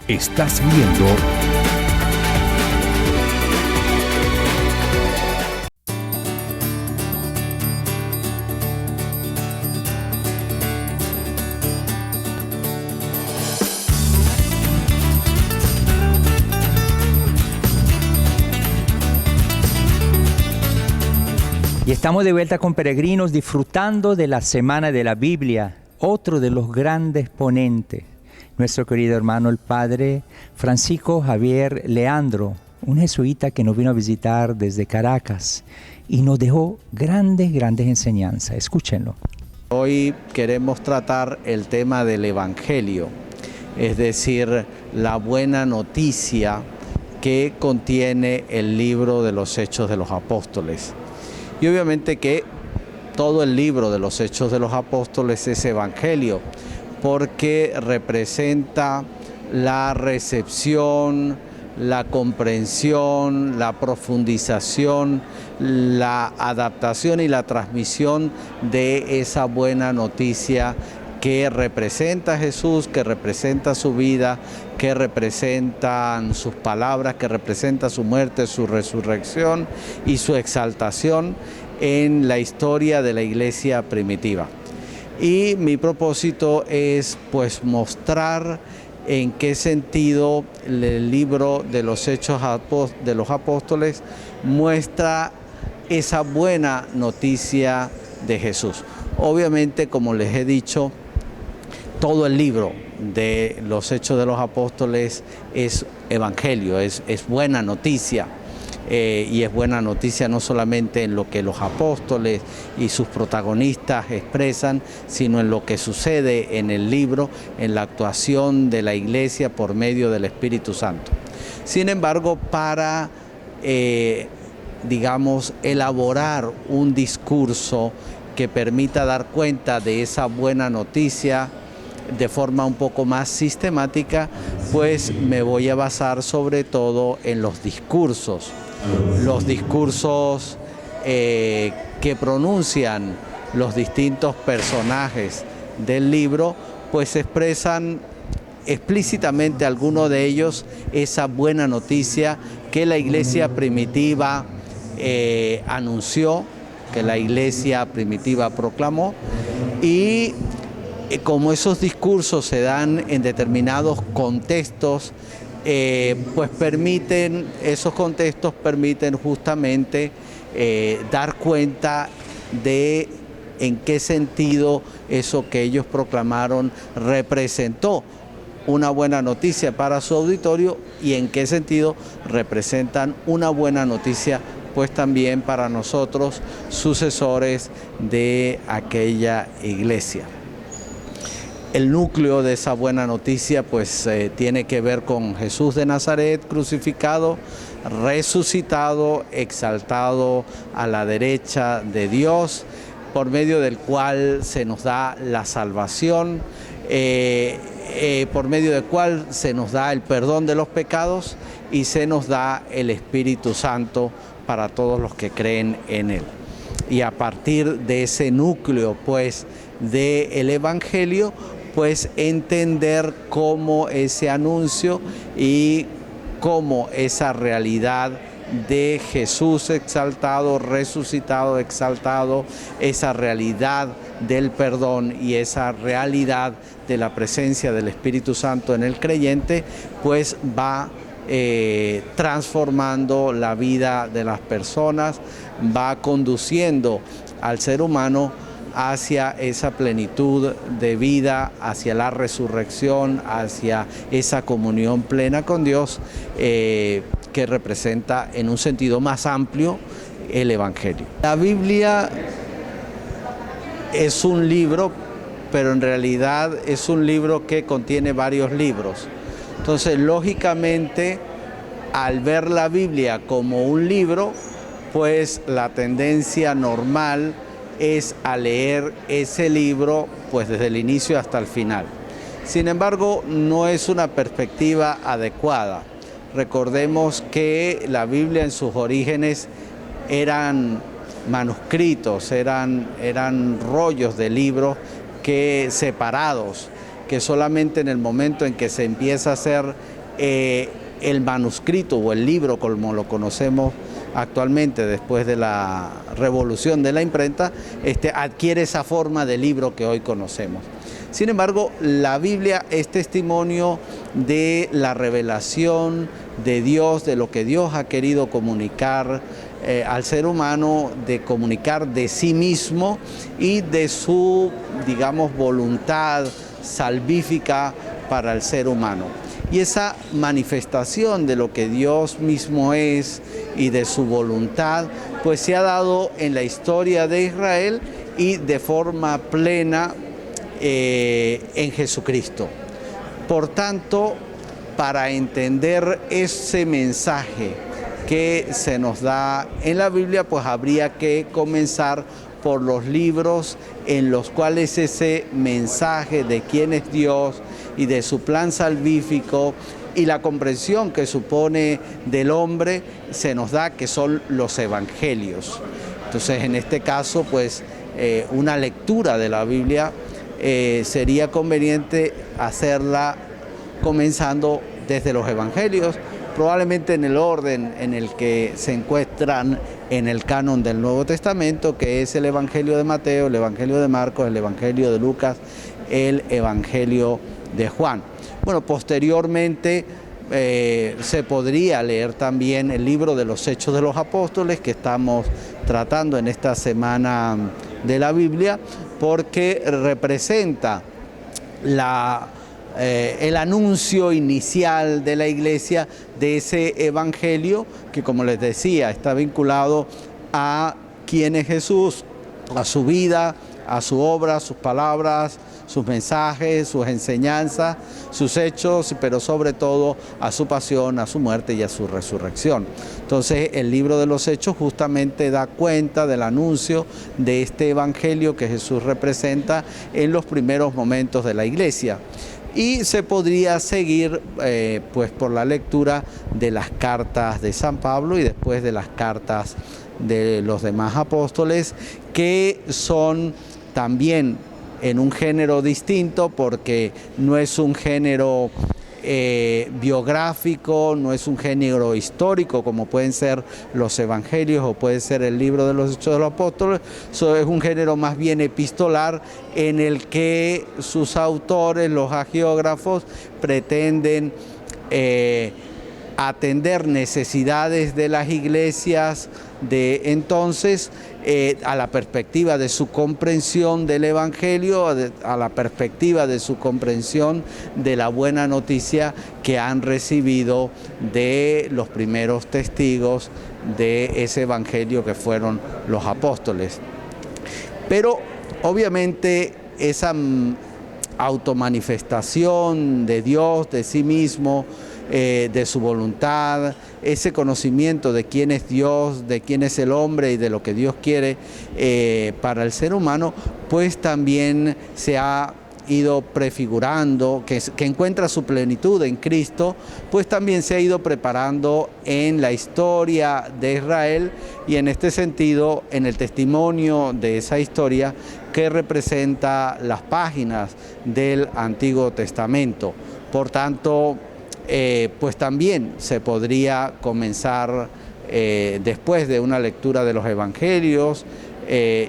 Estás viendo Y estamos de vuelta con peregrinos disfrutando de la Semana de la Biblia, otro de los grandes ponentes, nuestro querido hermano el Padre Francisco Javier Leandro, un jesuita que nos vino a visitar desde Caracas y nos dejó grandes enseñanzas. Escúchenlo. Hoy queremos tratar el tema del Evangelio, es decir, la buena noticia que contiene el libro de los Hechos de los Apóstoles. Y obviamente que todo el libro de los Hechos de los Apóstoles es Evangelio, porque representa la recepción, la comprensión, la profundización, la adaptación y la transmisión de esa buena noticia que representa a Jesús, que representa su vida, que representan sus palabras, que representa su muerte, su resurrección y su exaltación en la historia de la iglesia primitiva. Y mi propósito es pues mostrar en qué sentido el libro de los Hechos de los Apóstoles muestra esa buena noticia de Jesús. Obviamente, como les he dicho, todo el libro de los Hechos de los Apóstoles es evangelio, es buena noticia. Y es buena noticia no solamente en lo que los apóstoles y sus protagonistas expresan, sino en lo que sucede en el libro, en la actuación de la iglesia por medio del Espíritu Santo. Sin embargo, para, elaborar un discurso que permita dar cuenta de esa buena noticia de forma un poco más sistemática, pues me voy a basar sobre todo en los discursos que pronuncian los distintos personajes del libro, pues expresan explícitamente algunos de ellos esa buena noticia que la iglesia primitiva anunció, que la iglesia primitiva proclamó, y como esos discursos se dan en determinados contextos, pues esos contextos permiten justamente dar cuenta de en qué sentido eso que ellos proclamaron representó una buena noticia para su auditorio y en qué sentido representan una buena noticia pues también para nosotros, sucesores de aquella iglesia. El núcleo de esa buena noticia pues tiene que ver con Jesús de Nazaret crucificado, resucitado, exaltado a la derecha de Dios, por medio del cual se nos da la salvación, por medio del cual se nos da el perdón de los pecados y se nos da el Espíritu Santo para todos los que creen en Él. Y a partir de ese núcleo pues del Evangelio, pues entender cómo ese anuncio y cómo esa realidad de Jesús exaltado, resucitado, exaltado, esa realidad del perdón y esa realidad de la presencia del Espíritu Santo en el creyente, pues va transformando la vida de las personas, va conduciendo al ser humano hacia esa plenitud de vida, hacia la resurrección, hacia esa comunión plena con Dios, que representa en un sentido más amplio el Evangelio. La Biblia es un libro, pero en realidad es un libro que contiene varios libros. Entonces, lógicamente, al ver la Biblia como un libro, pues la tendencia normal es a leer ese libro pues desde el inicio hasta el final. Sin embargo, no es una perspectiva adecuada. Recordemos que la Biblia en sus orígenes eran manuscritos, eran rollos de libros que separados que solamente en el momento en que se empieza a hacer el manuscrito o el libro como lo conocemos actualmente después de la revolución de la imprenta, adquiere esa forma de libro que hoy conocemos. Sin embargo, la Biblia es testimonio de la revelación de Dios, de lo que Dios ha querido comunicar al ser humano, de comunicar de sí mismo y de su, digamos, voluntad salvífica para el ser humano. Y esa manifestación de lo que Dios mismo es y de su voluntad, pues se ha dado en la historia de Israel y de forma plena en Jesucristo. Por tanto, para entender ese mensaje que se nos da en la Biblia, pues habría que comenzar por los libros en los cuales ese mensaje de quién es Dios y de su plan salvífico y la comprensión que supone del hombre se nos da, que son los evangelios. Entonces, en este caso, pues una lectura de la Biblia sería conveniente hacerla comenzando desde los evangelios, probablemente en el orden en el que se encuentran en el canon del Nuevo Testamento, que es el Evangelio de Mateo, el Evangelio de Marcos, el Evangelio de Lucas, el Evangelio de Juan. Bueno, posteriormente se podría leer también el libro de los Hechos de los Apóstoles, que estamos tratando en esta semana de la Biblia, porque representa el anuncio inicial de la iglesia de ese evangelio que, como les decía, está vinculado a quién es Jesús, a su vida, a su obra, sus palabras, sus mensajes, sus enseñanzas, sus hechos, pero sobre todo a su pasión, a su muerte y a su resurrección. Entonces, el libro de los Hechos justamente da cuenta del anuncio de este evangelio que Jesús representa en los primeros momentos de la iglesia. Y se podría seguir pues por la lectura de las cartas de San Pablo y después de las cartas de los demás apóstoles, que son también en un género distinto, porque no es un género biográfico, no es un género histórico como pueden ser los evangelios o puede ser el libro de los Hechos de los Apóstoles. Eso es un género más bien epistolar en el que sus autores, los hagiógrafos, pretenden atender necesidades de las iglesias de entonces a la perspectiva de su comprensión del Evangelio, a la perspectiva de su comprensión de la buena noticia que han recibido de los primeros testigos de ese Evangelio que fueron los apóstoles. Pero obviamente esa automanifestación de Dios, de sí mismo, de su voluntad, ese conocimiento de quién es Dios, de quién es el hombre y de lo que Dios quiere para el ser humano, pues también se ha ido prefigurando, que encuentra su plenitud en Cristo, pues también se ha ido preparando en la historia de Israel y en este sentido en el testimonio de esa historia que representa las páginas del Antiguo Testamento. Por tanto, pues también se podría comenzar después de una lectura de los Evangelios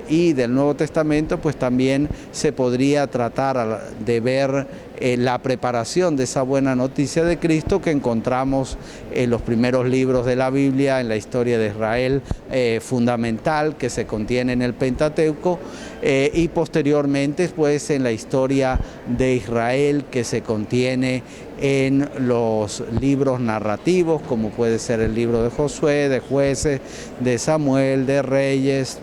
y del Nuevo Testamento, pues también se podría tratar de ver la preparación de esa buena noticia de Cristo que encontramos en los primeros libros de la Biblia, en la historia de Israel fundamental que se contiene en el Pentateuco y posteriormente pues en la historia de Israel que se contiene en los libros narrativos como puede ser el libro de Josué, de Jueces, de Samuel, de Reyes,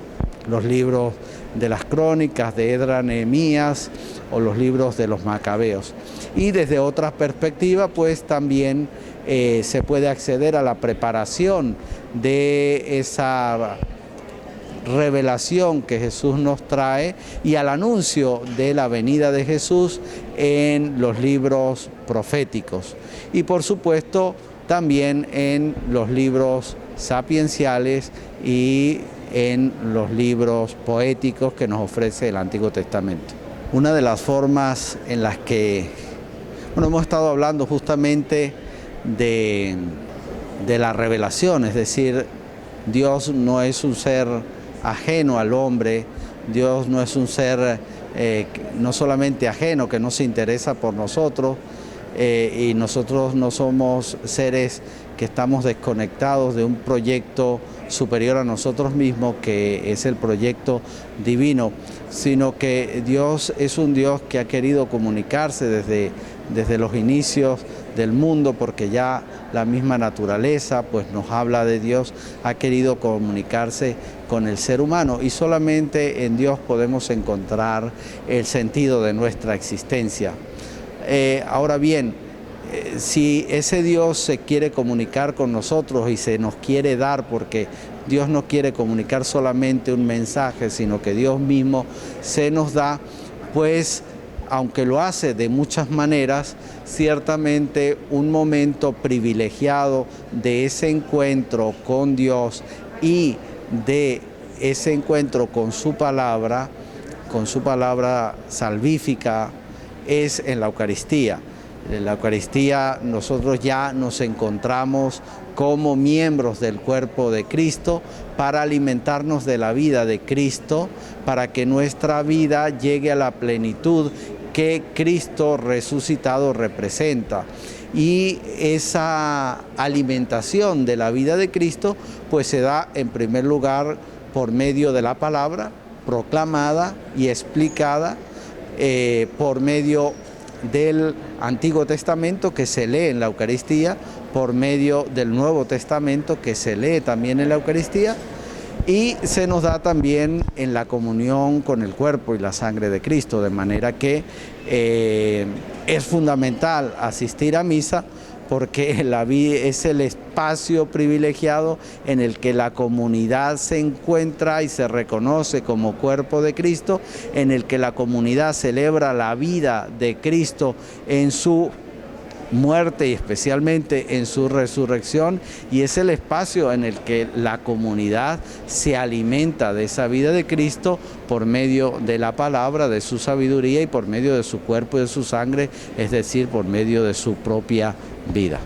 los libros de las crónicas de Esdras, Nehemías o los libros de los Macabeos. Y desde otra perspectiva pues también se puede acceder a la preparación de esa revelación que Jesús nos trae y al anuncio de la venida de Jesús en los libros proféticos y por supuesto también en los libros sapienciales y en los libros poéticos que nos ofrece el Antiguo Testamento. Una de las formas en las que, hemos estado hablando justamente de la revelación, es decir, Dios no es un ser ajeno al hombre, Dios no es un ser no solamente ajeno, que no se interesa por nosotros, y nosotros no somos seres que estamos desconectados de un proyecto superior a nosotros mismos, que es el proyecto divino, sino que Dios es un Dios que ha querido comunicarse desde los inicios del mundo, porque ya la misma naturaleza pues nos habla de Dios, ha querido comunicarse con el ser humano, y solamente en Dios podemos encontrar el sentido de nuestra existencia. Ahora bien, si ese Dios se quiere comunicar con nosotros y se nos quiere dar, porque Dios no quiere comunicar solamente un mensaje, sino que Dios mismo se nos da, pues aunque lo hace de muchas maneras, ciertamente un momento privilegiado de ese encuentro con Dios y de ese encuentro con su palabra salvífica, es en la Eucaristía. En la Eucaristía nosotros ya nos encontramos como miembros del cuerpo de Cristo para alimentarnos de la vida de Cristo, para que nuestra vida llegue a la plenitud que Cristo resucitado representa. Y esa alimentación de la vida de Cristo pues se da en primer lugar por medio de la palabra proclamada y explicada, por medio del Antiguo Testamento que se lee en la Eucaristía, por medio del Nuevo Testamento que se lee también en la Eucaristía, y se nos da también en la comunión con el cuerpo y la sangre de Cristo, de manera que es fundamental asistir a misa, porque la vida es el espacio privilegiado en el que la comunidad se encuentra y se reconoce como cuerpo de Cristo, en el que la comunidad celebra la vida de Cristo en su muerte y especialmente en su resurrección, y es el espacio en el que la comunidad se alimenta de esa vida de Cristo por medio de la palabra, de su sabiduría y por medio de su cuerpo y de su sangre, es decir, por medio de su propia vida.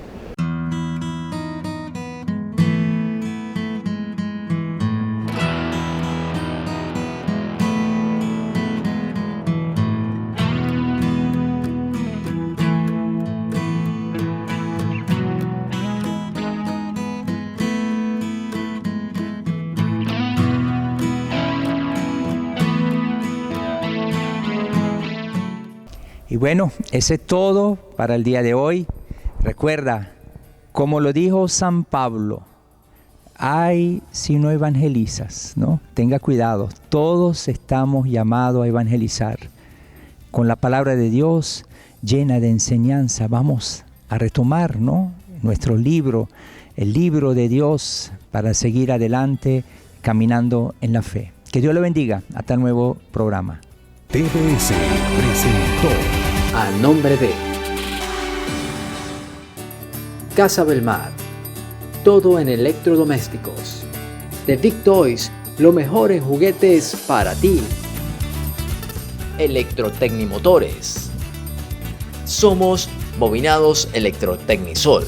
Y bueno, ese es todo para el día de hoy. Recuerda, como lo dijo San Pablo, ay si no evangelizas, ¿no? Tenga cuidado, todos estamos llamados a evangelizar. Con la palabra de Dios llena de enseñanza, vamos a retomar, ¿no?, nuestro libro, el libro de Dios, para seguir adelante caminando en la fe. Que Dios lo bendiga. Hasta el nuevo programa. TBS presentó A Nombre de Casa Belmar, todo en electrodomésticos. The Big Toys, lo mejor en juguetes para ti. Electrotecnimotores. Somos Bobinados Electrotecnisol.